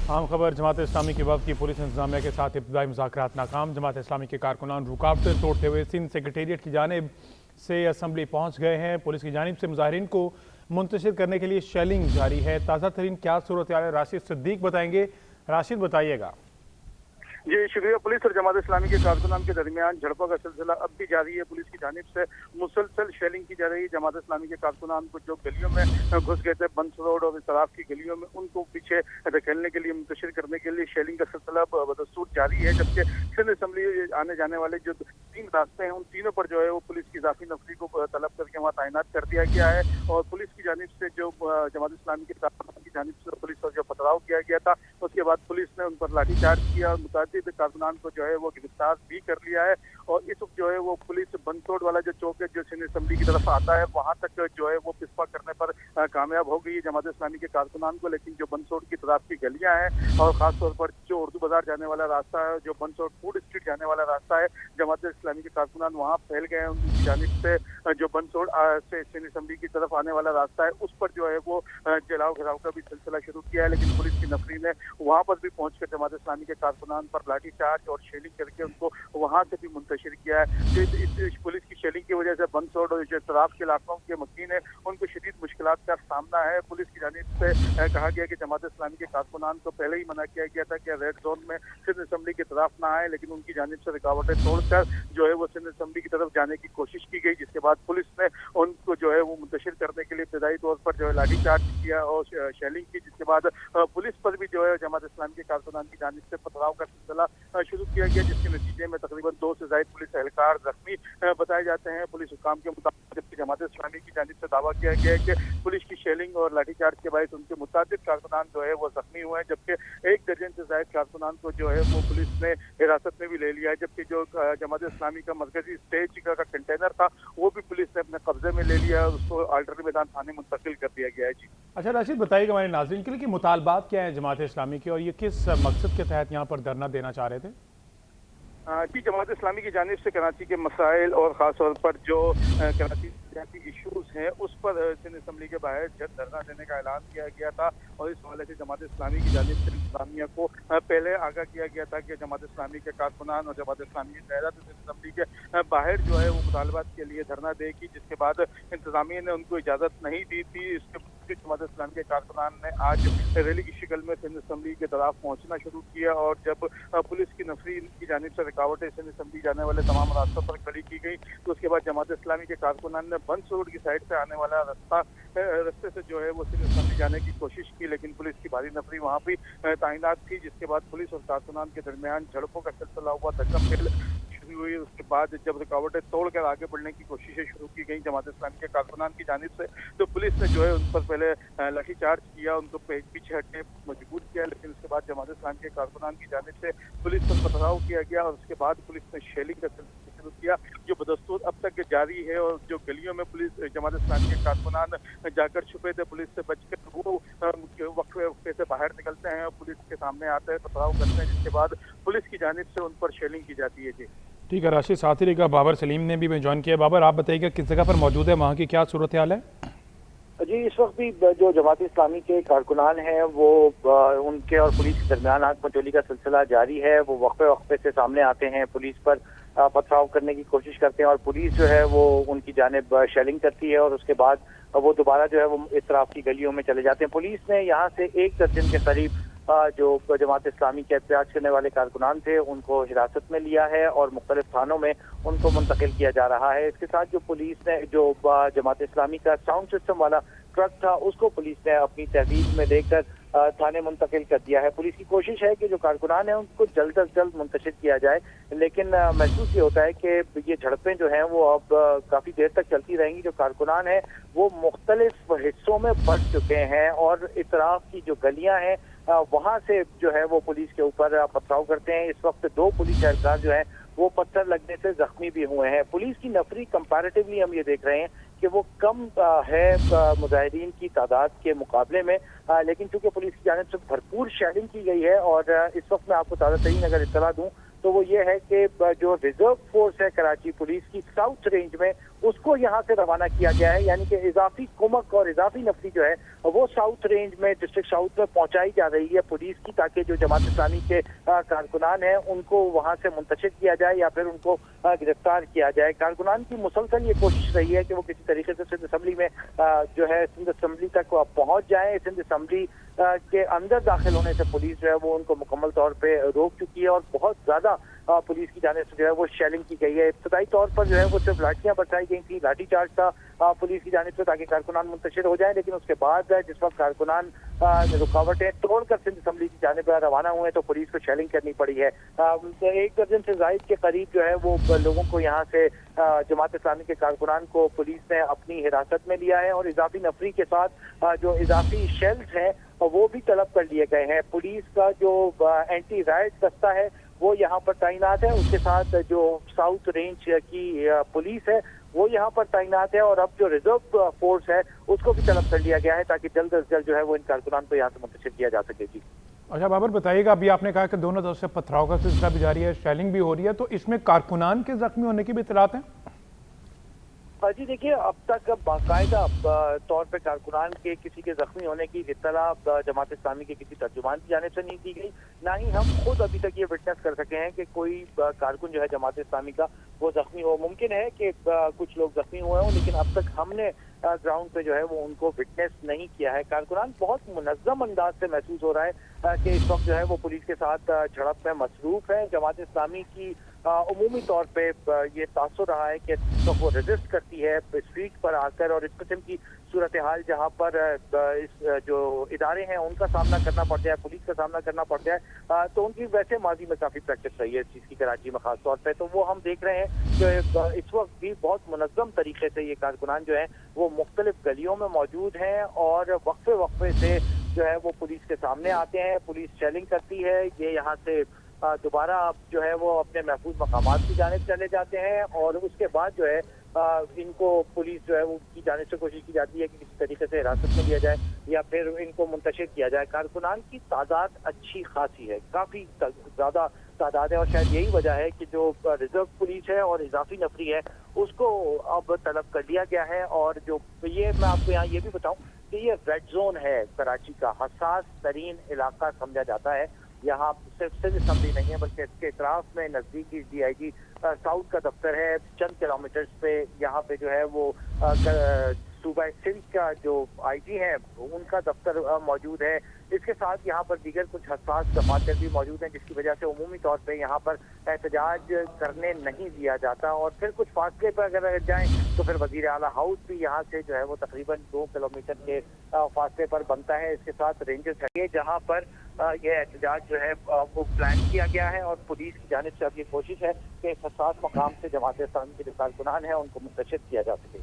आम खबर जमात इस्लामी के वफद की पुलिस इंतजामिया के साथ इब्तदाई मुज़ाकरात नाकाम। जमात इस्लामी के कारकुनान रुकावटें तोड़ते हुए सिंध सेक्रेटेरिएट की जानिब से असम्बली पहुँच गए हैं। पुलिस की जानिब से मुजाहिरीन को मुंतशिर करने के लिए शेलिंग जारी है। ताज़ा तरीन क्या सूरत हाल है, राशिद सिद्दीक बताएंगे। राशिद बताइएगा। जी शुक्रिया। पुलिस और जमात इस्लामी के कारकुनान के दरमियान झड़पों का सिलसिला अब भी जारी है। पुलिस की जानिब से मुसलसल शेलिंग की जा रही है। जमात इस्लामी के कारकुनान को जो गलियों में घुस गए थे, बंस रोड और इतराफ की गलियों में, उनको पीछे धकेलने के लिए, मुंतशिर करने के लिए शेलिंग का सिलसिला बदस्तूर जारी है। जबकि सिंध असम्बली आने जाने वाले जो 3 रास्ते हैं, उन तीनों पर जो है वो पुलिस की इजाफी नफरी को तलब करके वहाँ तैनात कर दिया गया है। और पुलिस की जानिब से जो जमात इस्लामी के कारकुनान की जानिब से पुलिस पर जो पथराव किया गया था, उसके बाद पुलिस ने उन पर लाठीचार्ज किया और मुतादिद कारकुनान को जो है वो गिरफ्तार भी कर लिया है। और इस वक्त जो है वो पुलिस बंसोड़ वाला जो चौक है, जो सिंध असम्बली की तरफ आता है, वहां तक जो है वो पिस्पा करने पर कामयाब हो गई है जमात इस्लामी के कारकुनान को। लेकिन जो बंसोड़ की तरफ की गलियां हैं और खासतौर पर जो उर्दू बाजार जाने वाला रास्ता है, जो बंसोड़ फूड स्ट्रीट जाने वाला रास्ता है, जमात इस्लामी के कारकुनान वहाँ फैल गए हैं। उनकी जानिब से जो बंसोड़ से सिंध असम्बली की तरफ आने वाला रास्ता है, उस पर जो है वो जलाओ घिराव का भी सिलसिला शुरू किया है। लेकिन पुलिस की नफरी ने वहाँ पर भी पहुंचकर जमात इस्लामी के कारकुनान पर लाठीचार्ज और शेलिंग करके उनको वहां से भी मुंतशिर किया है। इस पुलिस की शेलिंग की वजह से बंसोड़ और जो इतराफ के इलाकों के मकीन है, उनको शदीद मुश्किलात का सामना है। पुलिस की जानिब से कहा गया कि जमात इस्लामी के कारकुनान को पहले ही मना किया गया था कि रेड जोन में सिंध असम्बली की तरफ ना आए, लेकिन उनकी जानिब से रुकावटें तोड़कर जो है वो सिंध असम्बली की तरफ जाने की कोशिश की गई, जिसके बाद पुलिस ने उनको जो है वो मुंतशिर करने के लिए इब्तदाई तौर पर जो है लाठीचार्ज किया और शेलिंग की, जिसके बाद पुलिस पर भी जो है जमात इस्लामी के कारकुनान की जानिब से पथराव का सिलसिला शुरू किया गया, जिसके नतीजे में तकरीबन 2 से ज्यादा पुलिस एहलकार जख्मी बताए जाते हैं। पुलिस हुकाम के मुताबिक जबकि जमात इस्लामी की जानिब से दावा किया गया है कि पुलिस की शेलिंग और लाठीचार्ज के बायस उनके मुताबिक कारकुनान जो है वो जख्मी हुए हैं, जबकि 1 दर्जन से ज्यादा कारकुनान को जो है वो पुलिस ने हिरासत में भी ले लिया है। जबकि जो जमात इस्लामी का मरकजी स्टेज का कंटेनर था, वो भी पुलिस ने अपने कब्जे में ले लिया है, उसको आल्टर्नेटिव मैदान थाने मुंतकिल कर दिया गया है। जी अच्छा राशिद बताइएगा हमारे नाज़रीन के लिए कि मुतालबात क्या है जमात इस्लामी के, और ये किस मकसद के तहत यहाँ पर धरना देना चाह रहे थे? जी जमात इस्लामी की जानिब से कराची के मसाइल और ख़ास तौर पर जो कराची सियासी इशूज़ हैं, उस पर सिंध असम्बली के बाहर जब धरना देने का ऐलान किया गया था। और इस हवाले से जमात इस्लामी की जानिब से इंतजामिया को पहले आगाह किया गया था कि जमात इस्लामी के कारकुनान और जमात इस्लामी की क़यादत सिंध असम्बली के बाहर जो है वो मुतालबात के लिए धरना देगी, जिसके बाद इंतजामिया ने उनको इजाज़त नहीं दी थी। इसके जमात इस्लामी के कारकुनान ने आज रैली की शक्ल में सिंध असम्बली के तरफ पहुँचना शुरू किया। और जब पुलिस की नफरी की जानिब से रुकावटें सिंध असम्बली जाने वाले तमाम रास्तों पर खड़ी की गई, तो उसके बाद जमात इस्लामी के कारकुनान ने बंस रोड की साइड से आने वाला रास्ते से जो है वो सिंध असम्बली जाने की कोशिश की, लेकिन पुलिस की भारी नफरी वहाँ भी तैनात थी, जिसके बाद पुलिस और कारकुनान के दरमियान झड़पों का सिलसिला हुआ, धक्का खेल हुई। उसके बाद जब रुकावटें तोड़कर आगे बढ़ने की कोशिशें शुरू की गई जमात इस्लामी के कारकुनान की जानिब से, तो पुलिस ने जो है उन पर पहले लाठीचार्ज किया, उनको पीछे हटने मजबूर किया। लेकिन उसके बाद जमात इस्लामी के कारकुनान की जानिब से पुलिस पर पथराव किया गया और उसके बाद पुलिस ने शेलिंग का सिलसिला शुरू किया, जो बदस्तूर अब तक जारी है। और जो गलियों में पुलिस जमात इस्लामी के कारकुनान जाकर छुपे थे, पुलिस से बचकर वो वक्फे से बाहर निकलते हैं और पुलिस के सामने आते हैं, पथराव करते हैं, जिसके बाद पुलिस की जानिब से उन पर शेलिंग की जाती है। जी ठीक है राशिद, साथ ही बाबर सलीम ने भी मैं ज्वाइन किया। बाबर आप बताइएगा किस जगह पर मौजूद है, वहाँ की क्या सूरत हाल है? जी इस वक्त भी जो जमात इस्लामी के कारकुनान हैं वो उनके और पुलिस के दरमियान आग मचोली का सिलसिला जारी है। वो वक्फे से सामने आते हैं, पुलिस पर पथराव करने की कोशिश करते हैं और पुलिस जो है वो उनकी जानिब शेलिंग करती है और उसके बाद वो दोबारा जो है वो इस तरफ की गलियों में चले जाते हैं। पुलिस ने यहाँ से 1 दर्जन के करीब जो जमात इस्लामी के एहतजाज करने वाले कारकुनान थे उनको हिरासत में लिया है और मुख्तलिफ थानों में उनको मुंतकिल किया जा रहा है। इसके साथ जो पुलिस ने जो जमात इस्लामी का साउंड सिस्टम वाला ट्रक था उसको पुलिस ने अपनी तहवीज़ में लेकर थाने मुंतकिल कर दिया है। पुलिस की कोशिश है कि जो कारकुनान है उनको जल्द से जल्द मुंतशिर किया जाए, लेकिन महसूस ये होता है कि ये झड़पें जो हैं वो अब काफ़ी देर तक चलती रहेंगी। जो कारकुनान हैं वो मुख्तलिफ हिस्सों में बंट चुके हैं और इतराफ की जो गलियाँ हैं वहाँ से जो है वो पुलिस के ऊपर पथराव करते हैं। इस वक्त 2 पुलिस एहलकार जो हैं वो पत्थर लगने से जख्मी भी हुए हैं। पुलिस की नफरी कंपैरेटिवली हम ये देख रहे हैं कि वो कम है मुजाहिदीन की तादाद के मुकाबले में, लेकिन चूंकि पुलिस की जानिब से भरपूर शेलिंग की गई है। और इस वक्त मैं आपको ताज़ा तरीन अगर इत्तला दूं तो वो ये है कि जो रिजर्व फोर्स है कराची पुलिस की साउथ रेंज में اس کو یہاں سے روانہ کیا گیا ہے، یعنی کہ اضافی کمک اور اضافی نفری جو ہے وہ ساؤتھ رینج میں، ڈسٹرکٹ ساؤتھ میں پہنچائی جا رہی ہے پولیس کی، تاکہ جو جماعت اسلامی کے کارکنان ہیں ان کو وہاں سے منتشر کیا جائے یا پھر ان کو گرفتار کیا جائے۔ کارکنان کی مسلسل یہ کوشش رہی ہے کہ وہ کسی طریقے سے سندھ اسمبلی میں جو ہے سندھ اسمبلی تک پہنچ جائیں۔ سندھ اسمبلی کے اندر داخل ہونے سے پولیس جو ہے وہ ان کو مکمل طور پہ روک چکی ہے، اور بہت زیادہ پولیس کی جانب سے جو ہے وہ شیلنگ کی گئی ہے۔ ابتدائی طور پر جو ہے وہ صرف لاٹھیاں برسائی گئی تھی، لاٹھی چارج تھا پولیس کی جانب سے تاکہ کارکنان منتشر ہو جائیں، لیکن اس کے بعد جس وقت کارکنان رکاوٹیں توڑ کر سندھ اسمبلی کی جانب روانہ ہوئے تو پولیس کو شیلنگ کرنی پڑی ہے۔ 1 درجن سے زائد کے قریب جو ہے وہ لوگوں کو یہاں سے جماعت اسلامی کے کارکنان کو پولیس نے اپنی حراست میں لیا ہے، اور اضافی نفری کے ساتھ جو اضافی شیلز ہیں وہ بھی طلب کر لیے گئے ہیں۔ پولیس کا جو اینٹی رائٹ دستہ ہے وہ یہاں پر تعینات ہے، اس کے ساتھ جو ساؤتھ رینج کی پولیس ہے وہ یہاں پر تعینات ہے، اور اب جو ریزرو فورس ہے اس کو بھی طلب کر لیا گیا ہے تاکہ جلد از جلد جو ہے وہ ان کارکنان کو یہاں سے منتشر کیا جا سکے۔ جی اچھا بابر بتائیے گا، ابھی آپ نے کہا کہ دونوں طرف سے پتھراؤ کا سلسلہ بھی جاری ہے، شیلنگ بھی ہو رہی ہے، تو اس میں کارکنان کے زخمی ہونے کی بھی اطلاعات ہیں؟ جی دیکھیے، اب تک باقاعدہ طور پہ کارکنان کے کسی کے زخمی ہونے کی اطلاع جماعت اسلامی کے کسی ترجمان کی جانب سے نہیں دی گئی، نہ ہی ہم خود ابھی تک یہ وٹنس کر سکے ہیں کہ کوئی کارکن جو ہے جماعت اسلامی کا وہ زخمی ہو۔ ممکن ہے کہ کچھ لوگ زخمی ہوئے ہوں، لیکن اب تک ہم نے گراؤنڈ پہ جو ہے وہ ان کو وٹنس نہیں کیا ہے۔ کارکنان بہت منظم انداز سے محسوس ہو رہا ہے کہ اس وقت جو ہے وہ پولیس کے ساتھ جھڑپ میں مصروف ہے۔ جماعت اسلامی کی عمومی طور پہ یہ تاثر رہا ہے کہ وہ ریزسٹ کرتی ہے اسٹریٹ پر آ کر، اور اس قسم کی صورتحال جہاں پر جو ادارے ہیں ان کا سامنا کرنا پڑتا ہے، پولیس کا سامنا کرنا پڑتا ہے، تو ان کی ویسے ماضی میں کافی پریکٹس رہی ہے اس چیز کی کراچی میں خاص طور پہ، تو وہ ہم دیکھ رہے ہیں کہ اس وقت بھی بہت منظم طریقے سے یہ کارکنان جو ہیں وہ مختلف گلیوں میں موجود ہیں، اور وقفے وقفے سے جو ہے وہ پولیس کے سامنے آتے ہیں، پولیس شیلنگ کرتی ہے، یہ یہاں سے دوبارہ جو ہے وہ اپنے محفوظ مقامات کی جانب چلے جاتے ہیں، اور اس کے بعد جو ہے ان کو پولیس جو ہے ان کی جانب سے کوشش کی جاتی ہے کہ کسی طریقے سے حراست میں لیا جائے یا پھر ان کو منتشر کیا جائے۔ کارکنان کی تعداد اچھی خاصی ہے، کافی زیادہ تعداد ہے، اور شاید یہی وجہ ہے کہ جو ریزرو پولیس ہے اور اضافی نفری ہے اس کو اب طلب کر لیا گیا ہے۔ اور جو یہ میں آپ کو یہاں یہ بھی بتاؤں کہ یہ ریڈ زون ہے کراچی کا، حساس ترین علاقہ سمجھا جاتا ہے۔ یہاں صرف سندھ اسمبلی نہیں ہے بلکہ اس کے اطراف میں نزدیکی ڈی آئی جی ساؤتھ کا دفتر ہے، چند کلومیٹرز پہ یہاں پہ جو ہے وہ صوبہ سندھ کا جو آئی جی ہے ان کا دفتر موجود ہے۔ اس کے ساتھ یہاں پر دیگر کچھ حساس دفاتر بھی موجود ہیں، جس کی وجہ سے عمومی طور پہ یہاں پر احتجاج کرنے نہیں دیا جاتا، اور پھر کچھ فاصلے پر اگر جائیں تو پھر وزیر اعلیٰ ہاؤس بھی یہاں سے جو ہے وہ تقریباً 2 کلومیٹر کے فاصلے پر بنتا ہے۔ اس کے ساتھ رینجز ہے جہاں پر یہ احتجاج جو ہے وہ پلان کیا گیا ہے، اور پولیس کی جانب سے اب یہ کوشش ہے کہ اس حساس مقام سے جماعت اسلامی کے جو کارکنان ہیں ان کو منتشر کیا جا سکے۔